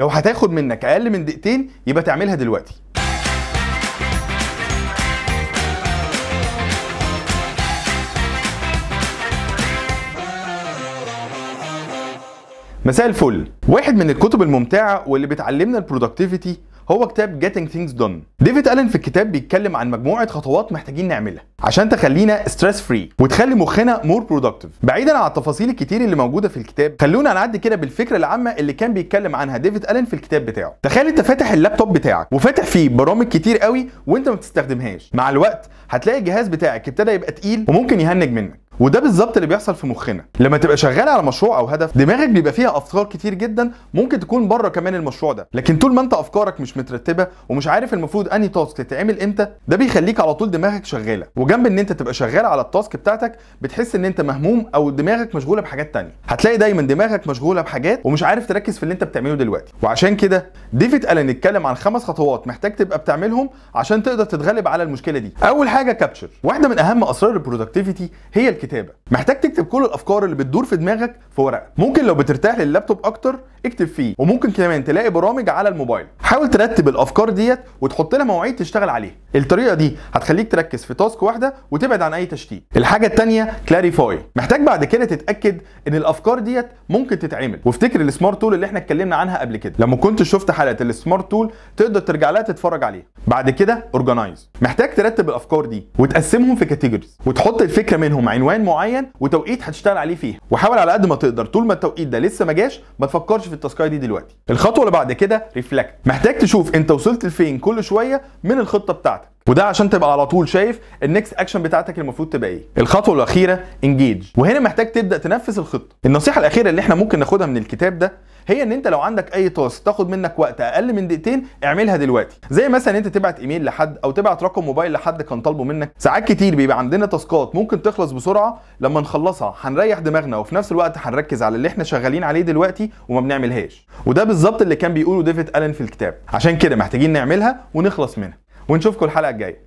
لو هتاخد منك اقل من دقيقتين يبقى تعملها دلوقتي. مساء الفل. واحد من الكتب الممتعة واللي بتعلمنا البرودكتيفيتي هو كتاب Getting Things Done. ديفيد ألين في الكتاب بيتكلم عن مجموعة خطوات محتاجين نعملها عشان تخلينا ستريس فري وتخلي مخنا مور برودكتيف. بعيدا عن التفاصيل الكتير اللي موجودة في الكتاب، خلونا نعدي كده بالفكرة العامة اللي كان بيتكلم عنها ديفيد ألين في الكتاب بتاعه. تخيل انت فاتح اللابتوب بتاعك وفاتح فيه برامج كتير قوي وانت ما بتستخدمهاش. مع الوقت هتلاقي الجهاز بتاعك ابتدى يبقى تقيل وممكن يهنج منك. وده بالظبط اللي بيحصل في مخنا لما تبقى شغال على مشروع او هدف. دماغك بيبقى فيها افكار كتير جدا ممكن تكون بره كمان المشروع ده، لكن طول ما انت افكارك مش مترتبه ومش عارف المفروض انهي تاسك تتعمل امتى، ده بيخليك على طول دماغك شغاله. وجنب ان انت تبقى شغال على التاسك بتاعتك بتحس ان انت مهموم او دماغك مشغوله بحاجات تانية. هتلاقي دايما دماغك مشغوله بحاجات ومش عارف تركز في اللي انت بتعمله دلوقتي. وعشان كده ديفيد ألين اتكلم عن 5 خطوات محتاج تبقى بتعملهم عشان تقدر تتغلب على المشكله دي. اول حاجه كابتشر. واحده من اهم اسرار البرودكتيفيتي هي الكتابه. محتاج تكتب كل الافكار اللي بتدور في دماغك في ورقه. ممكن لو بترتاح لللابتوب اكتر اكتب فيه، وممكن كمان تلاقي برامج على الموبايل. حاول ترتب الافكار ديت وتحط لها مواعيد تشتغل عليها. الطريقه دي هتخليك تركز في تاسك واحده وتبعد عن اي تشتيت. الحاجه الثانيه كلاريفاي. محتاج بعد كده تتاكد ان الافكار ديت ممكن تتعمل. وافتكر السمارت تول اللي احنا اتكلمنا عنها قبل كده. لما كنت شفت حلقه السمارت تول تقدر ترجع لها تتفرج عليها. بعد كده اورجنايز. محتاج ترتب الافكار دي وتقسمهم في كاتيجوريز وتحط الفكره منهم عنوان معين وتوقيت هتشتغل عليه فيها. وحاول على قد ما تقدر طول ما التوقيت ده لسه ما جاش ما تفكرش في التاسكايه دي دلوقتي. الخطوه اللي بعد كده ريفلكت. محتاج تشوف انت وصلت لفين كل شويه من الخطه بتاعتك، وده عشان تبقى على طول شايف النكست اكشن بتاعتك المفروض تبقى ايه. الخطوه الاخيره انجيج، وهنا محتاج تبدا تنفذ الخطه. النصيحه الاخيره اللي احنا ممكن ناخدها من الكتاب ده هي ان انت لو عندك اي تاسك تاخد منك وقت اقل من دقيقتين اعملها دلوقتي. زي مثلا انت تبعت ايميل لحد او تبعت رقم موبايل لحد كان طالبه منك. ساعات كتير بيبقى عندنا تاسكات ممكن تخلص بسرعه، لما نخلصها هنريح دماغنا وفي نفس الوقت هنركز على اللي احنا شغالين عليه دلوقتي وما بنعملهاش. وده بالظبط اللي كان بيقوله ديفيد ألين في الكتاب. عشان كده محتاجين نعملها ونخلص منها. ونشوفكم الحلقه الجايه.